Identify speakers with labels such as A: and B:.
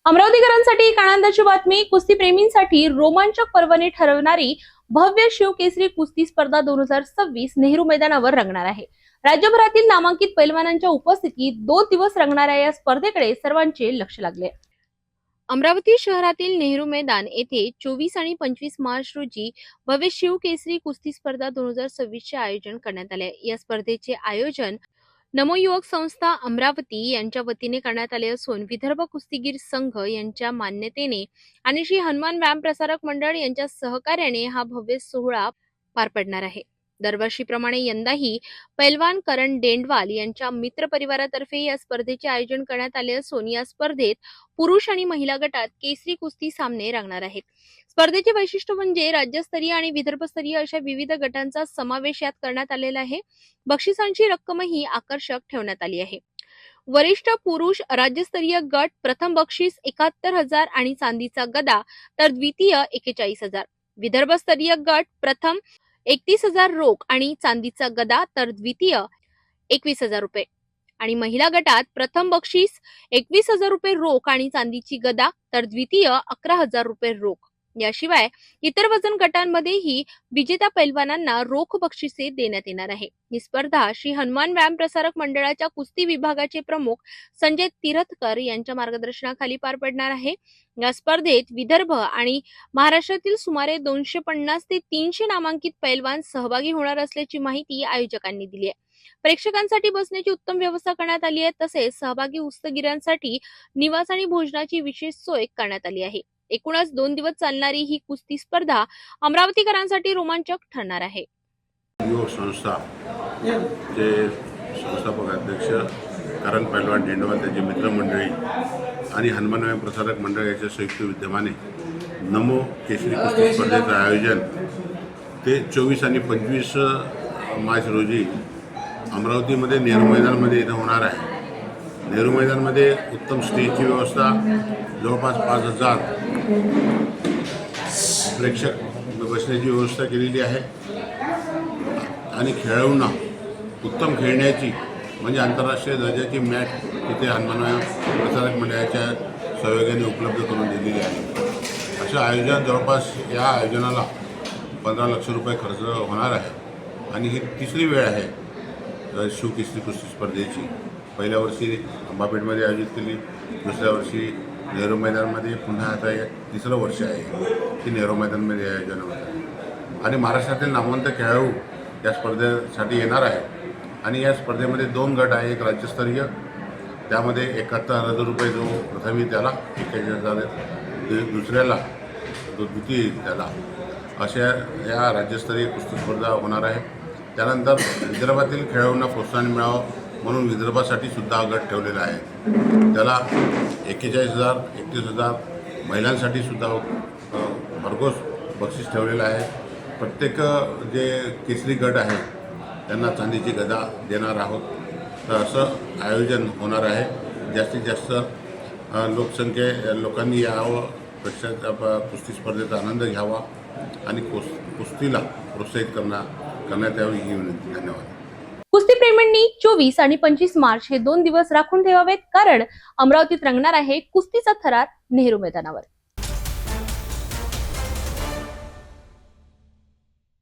A: अमरावतीकरांसाठी एक आनंदाची बातमी. कुस्ती प्रेमींसाठी रोमांचक पर्वणी ठरवणारी भव्य शिवकेसरी कुस्ती स्पर्धा 2026 नेहरू मैदानावर रंगणार आहे. राज्यभरातील नामांकित पैलवानांच्या उपस्थितीत 2 दिवस रंगणाऱ्या या स्पर्धेकडे सर्वांचे लक्ष लागले. अमरावती शहरातील नेहरू मैदान येथे 24 आणि 25 मार्च रोजी भव्य शिवकेसरी कुस्ती स्पर्धा 2026 चे आयोजन करण्यात आले. या स्पर्धेचे आयोजन नमो युवक संस्था अमरावती यांच्या वतीने करण्यात आले असून विदर्भ कुस्तीगीर संघ यांच्या मान्यतेने आणि श्री हनुमान व्यायाम प्रसारक मंडळ यांच्या सहकार्याने हा भव्य सोहळा पार पडणार आहे. दरवर्षीप्रमाणे यंदाही पैलवान करण डेंडवाल यांच्या मित्र परिवारातर्फे या स्पर्धेचे आयोजन करण्यात आले असून या स्पर्धेत पुरुष आणि महिला गटात केसरी कुस्ती सामने रंगणार आहेत. स्पर्धेचे वैशिष्ट्य म्हणजे राज्यस्तरीय आणि विदर्भस्तरीय अशा विविध गटांचा समावेश यात करण्यात आलेला आहे. बक्षिसांची रक्कमही आकर्षक ठेवण्यात आली आहे. वरिष्ठ पुरुष राज्यस्तरीय गट प्रथम बक्षीस 71,000 आणि चांदीचा गदा तर द्वितीय 41,000. विदर्भस्तरीय गट प्रथम 31,000 रोख आणि चांदीचा गदा तर द्वितीय 21,000 रुपये आणि महिला गटात प्रथम बक्षीस 21,000 रुपये रोख आणि चांदीची गदा तर द्वितीय 11,000 रुपये रोख. याशिवाय इतर वजन गटांमध्येही विजेत्या पैलवानांना रोख बक्षिसे देण्यात येणार आहे. ही स्पर्धा श्री हनुमान व्यायाम प्रसारक मंडळाच्या कुस्ती विभागाचे प्रमुख संजय तिरथकर यांच्या मार्गदर्शनाखाली पार पडणार आहे. या स्पर्धेत विदर्भ आणि महाराष्ट्रातील सुमारे 250 ते 300 नामांकित पैलवान सहभागी होणार असल्याची माहिती आयोजकांनी दिली आहे. प्रेक्षकांसाठी बसण्याची उत्तम व्यवस्था करण्यात आली आहे. तसेच सहभागी कुस्तीगीरांसाठी निवास आणि भोजनाची विशेष सोय करण्यात आली आहे. एकूणच 2 दिवस चालणारी ही कुस्ती स्पर्धा अमरावतीकरांसाठी रोमांचक ठरणार आहे.
B: युवक संस्था चे संस्थापक अध्यक्ष करण पैलवान डेंडवाल त्यांची मित्रमंडळी आणि हनुमान व्यायाम प्रसारक मंडळ याच्या संयुक्त विद्यमाने नमो केसरी कुस्ती स्पर्धेचं आयोजन ते 24 आणि 25 मार्च रोजी अमरावतीमध्ये नेहरू मैदानमध्ये इथं होणार आहे. नेहरू मैदानमध्ये उत्तम स्टेजची व्यवस्था, जवळपास 5,000 प्रेक्षक बसण्याची व्यवस्था केलेली आहे आणि खेळाडूंना उत्तम खेळण्याची म्हणजे आंतरराष्ट्रीय दर्जाची मॅट तिथे हनुमान व्यायाम प्रसारक मंडळाच्या सहयोगाने उपलब्ध करून दिलेली आहे. असं आयोजन जवळपास या आयोजनाला 15 लाख रुपये खर्च होणार आहे आणि ही तिसरी वेळ आहे शिवकेसरी कुस्ती स्पर्धेची. पहिल्या वर्षी अंबापेठमध्ये आयोजित केली, दुसऱ्या वर्षी नेहरू मैदानमध्ये, पुन्हा आता हे तिसरं वर्ष आहे की नेहरू मैदानमध्ये आयोजन होत आहे. आणि महाराष्ट्रातील नामवंत खेळाडू या स्पर्धेसाठी येणार आहे आणि या स्पर्धेमध्ये 2 गट आहे. एक राज्यस्तरीय, त्यामध्ये 71,000 रुपये जो प्रथमी त्याला, 41,000 दुसऱ्याला, जो द्वितीय त्याला, अशा या राज्यस्तरीय कुस्ती स्पर्धा होणार आहे. त्यानंतर विदर्भातील खेळाडूंना प्रोत्साहन मिळावं म्हणून विदर्भासाठी सुद्धा हा गट ठेवलेला आहे. त्याला 41,000, 31,000, महिलांसाठी सुद्धा भरघोस बक्षीस ठेवलेलं आहे. प्रत्येक जे केसरी गट आहे त्यांना चांदीची गदा देणार आहोत. तर असं आयोजन होणार आहे. जास्तीत जास्त लोकांनी यावं, कुस्ती स्पर्धेचा आनंद घ्यावा आणि कुस्तीला प्रोत्साहित करण्यात यावी ही विनंती. धन्यवाद.
A: कुस्ती प्रेमींनी 24 आणि 25 मार्च हे 2 दिवस राखून ठेवावेत, कारण अमरावतीत रंगणार आहे कुस्तीचा थरार नेहरू मैदानावर.